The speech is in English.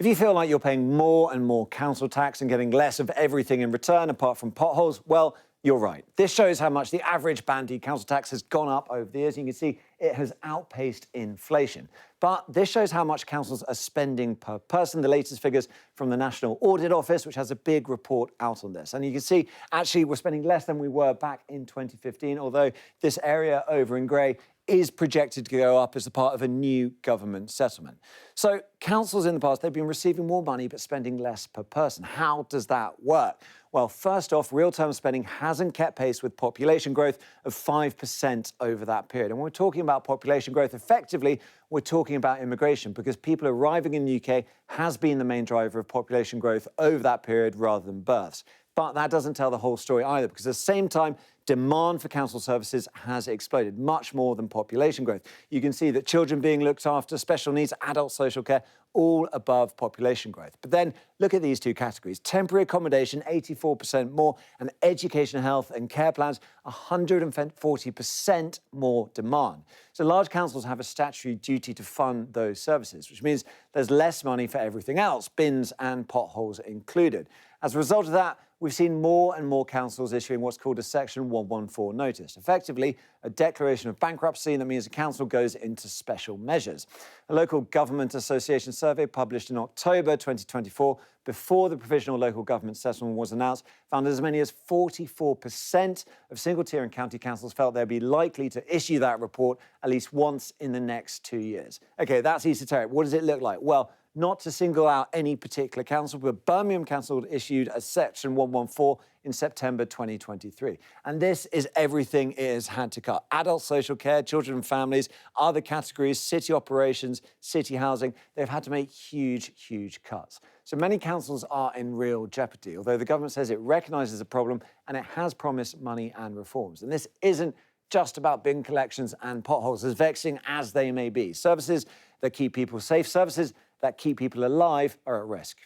If you feel like you're paying more and more council tax and getting less of everything in return apart from potholes, well, you're right. This shows how much the average Bandy council tax has gone up over the years. You can see it has outpaced inflation. But this shows how much councils are spending per person. The latest figures from the National Audit Office, which has a big report out on this. And you can see, actually, we're spending less than we were back in 2015, although this area over in grey is projected to go up as a part of a new government settlement. So councils in the past, they've been receiving more money but spending less per person. How does that work? Well, first off, real-term spending hasn't kept pace with population growth of 5% over that period. And when we're talking about population growth, effectively, we're talking about immigration, because people arriving in the UK has been the main driver of population growth over that period rather than births. But that doesn't tell the whole story either, because at the same time, demand for council services has exploded, much more than population growth. You can see that children being looked after, special needs, adult social care, all above population growth. But then look at these two categories. Temporary accommodation, 84% more, and education, health and care plans, 140% more demand. So large councils have a statutory duty to fund those services, which means there's less money for everything else, bins and potholes included. As a result of that, we've seen more and more councils issuing what's called a Section 114 notice, effectively a declaration of bankruptcy, and that means a council goes into special measures. A local government association survey published in October 2024, before the provisional local government settlement was announced, found as many as 44% of single-tier and county councils felt they'd be likely to issue that report at least once in the next 2 years. OK, that's esoteric. What does it look like? Well, not to single out any particular council, but Birmingham Council issued a Section 114 in September 2023. And this is everything it has had to cut. Adult social care, children and families, other categories, city operations, city housing, they've had to make huge, huge cuts. So many councils are in real jeopardy, although the government says it recognises the problem and it has promised money and reforms. And this isn't just about bin collections and potholes, as vexing as they may be. Services that keep people safe, services that keep people alive, are at risk.